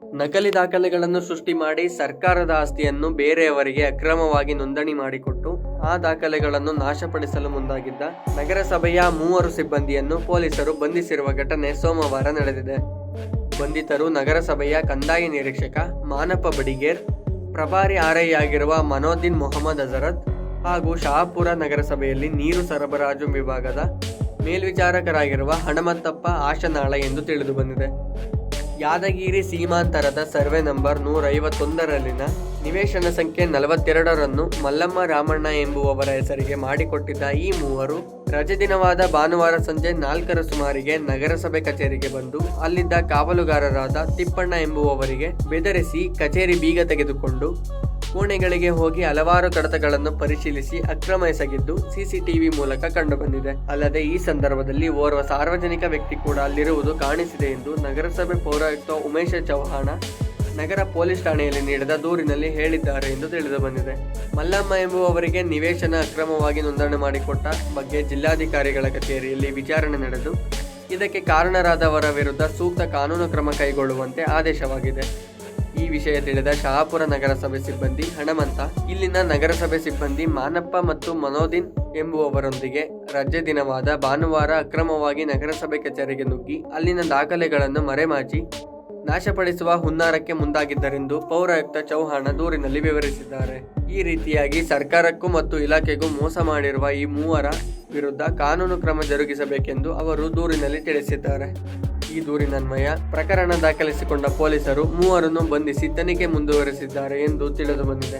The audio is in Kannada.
ನಕಲಿ ದಾಖಲೆಗಳನ್ನು ಸೃಷ್ಟಿ ಮಾಡಿ ಸರ್ಕಾರದ ಆಸ್ತಿಯನ್ನು ಬೇರೆಯವರಿಗೆ ಅಕ್ರಮವಾಗಿ ನೋಂದಣಿ ಮಾಡಿಕೊಟ್ಟು ಆ ದಾಖಲೆಗಳನ್ನು ನಾಶಪಡಿಸಲು ಮುಂದಾಗಿದ್ದ ನಗರಸಭೆಯ 3 ಸಿಬ್ಬಂದಿಯನ್ನು ಪೊಲೀಸರು ಬಂಧಿಸಿರುವ ಘಟನೆ ಸೋಮವಾರ ನಡೆದಿದೆ. ಬಂಧಿತರು ನಗರಸಭೆಯ ಕಂದಾಯ ನಿರೀಕ್ಷಕ ಮಾನಪ್ಪ ಬಡಿಗೇರ್, ಪ್ರಭಾರಿ ಆರ್ಐ ಆಗಿರುವ ಮನೋದ್ದೀನ್ ಮೊಹಮ್ಮದ್ ಅಜರತ್ ಹಾಗೂ ಶಹಾಪುರ ನಗರಸಭೆಯಲ್ಲಿ ನೀರು ಸರಬರಾಜು ವಿಭಾಗದ ಮೇಲ್ವಿಚಾರಕರಾಗಿರುವ ಹಣಮಂತಪ್ಪ ಆಶನಾಳ ಎಂದು ತಿಳಿದು ಬಂದಿದೆ. ಯಾದಗಿರಿ ಸೀಮಾಂತರದ ಸರ್ವೆ ನಂಬರ್ 151ರಲ್ಲಿನ ನಿವೇಶನ ಸಂಖ್ಯೆ 42ರನ್ನು ಮಲ್ಲಮ್ಮ ರಾಮಣ್ಣ ಎಂಬುವವರ ಹೆಸರಿಗೆ ಮಾಡಿಕೊಟ್ಟಿದ್ದ ಈ ಮೂವರು ರಜೆ ದಿನವಾದ ಭಾನುವಾರ ಸಂಜೆ 4ರ ಸುಮಾರಿಗೆ ನಗರಸಭೆ ಕಚೇರಿಗೆ ಬಂದು ಅಲ್ಲಿದ್ದ ಕಾವಲುಗಾರರಾದ ತಿಪ್ಪಣ್ಣ ಎಂಬುವವರಿಗೆ ಬೆದರಿಸಿ ಕಚೇರಿ ಬೀಗ ತೆಗೆದುಕೊಂಡು ಕೋಣೆಗಳಿಗೆ ಹೋಗಿ ಹಲವಾರು ಕಡತಗಳನ್ನು ಪರಿಶೀಲಿಸಿ ಅಕ್ರಮ ಎಸಗಿದ್ದು ಸಿಸಿಟಿವಿ ಮೂಲಕ ಕಂಡುಬಂದಿದೆ. ಅಲ್ಲದೆ ಈ ಸಂದರ್ಭದಲ್ಲಿ ಓರ್ವ ಸಾರ್ವಜನಿಕ ವ್ಯಕ್ತಿ ಕೂಡ ಅಲ್ಲಿರುವುದು ಕಾಣಿಸಿದೆ ಎಂದು ನಗರಸಭೆ ಪೌರಾಯುಕ್ತ ಉಮೇಶ ಚೌಹಾಣ ನಗರ ಪೊಲೀಸ್ ಠಾಣೆಯಲ್ಲಿ ನೀಡಿದ ದೂರಿನಲ್ಲಿ ಹೇಳಿದ್ದಾರೆ ಎಂದು ತಿಳಿದು ಬಂದಿದೆ. ಮಲ್ಲಮ್ಮ ಎಂಬುವವರಿಗೆ ನಿವೇಶನ ಅಕ್ರಮವಾಗಿ ನೋಂದಣಿ ಮಾಡಿಕೊಟ್ಟ ಬಗ್ಗೆ ಜಿಲ್ಲಾಧಿಕಾರಿಗಳ ಕಚೇರಿಯಲ್ಲಿ ವಿಚಾರಣೆ ನಡೆದು ಇದಕ್ಕೆ ಕಾರಣರಾದವರ ವಿರುದ್ಧ ಸೂಕ್ತ ಕಾನೂನು ಕ್ರಮ ಕೈಗೊಳ್ಳುವಂತೆ ಆದೇಶವಾಗಿದೆ. ಈ ವಿಷಯ ತಿಳಿದ ಶಹಾಪುರ ನಗರಸಭೆ ಸಿಬ್ಬಂದಿ ಹಣಮಂತ ಇಲ್ಲಿನ ನಗರಸಭೆ ಸಿಬ್ಬಂದಿ ಮಾನಪ್ಪ ಮತ್ತು ಮನೋದ್ದೀನ್ ಎಂಬುವವರೊಂದಿಗೆ ರಜೆ ದಿನವಾದ ಭಾನುವಾರ ಅಕ್ರಮವಾಗಿ ನಗರಸಭೆ ಕಚೇರಿಗೆ ನುಗ್ಗಿ ಅಲ್ಲಿನ ದಾಖಲೆಗಳನ್ನು ಮರೆಮಾಚಿ ನಾಶಪಡಿಸುವ ಹುನ್ನಾರಕ್ಕೆ ಮುಂದಾಗಿದ್ದರೆಂದು ಪೌರಾಯುಕ್ತ ಚೌಹಾಣ ದೂರಿನಲ್ಲಿ ವಿವರಿಸಿದ್ದಾರೆ. ಈ ರೀತಿಯಾಗಿ ಸರ್ಕಾರಕ್ಕೂ ಮತ್ತು ಇಲಾಖೆಗೂ ಮೋಸ ಮಾಡಿರುವ ಈ ಮೂವರ ವಿರುದ್ಧ ಕಾನೂನು ಕ್ರಮ ಜರುಗಿಸಬೇಕೆಂದು ಅವರು ದೂರಿನಲ್ಲಿ ತಿಳಿಸಿದ್ದಾರೆ. ಈ ದೂರಿನನ್ವಯ ಪ್ರಕರಣ ದಾಖಲಿಸಿಕೊಂಡ ಪೊಲೀಸರು ಮೂವರನ್ನು ಬಂಧಿಸಿ ತನಿಖೆ ಮುಂದುವರೆಸಿದ್ದಾರೆ ಎಂದು ತಿಳಿದು ಬಂದಿದೆ.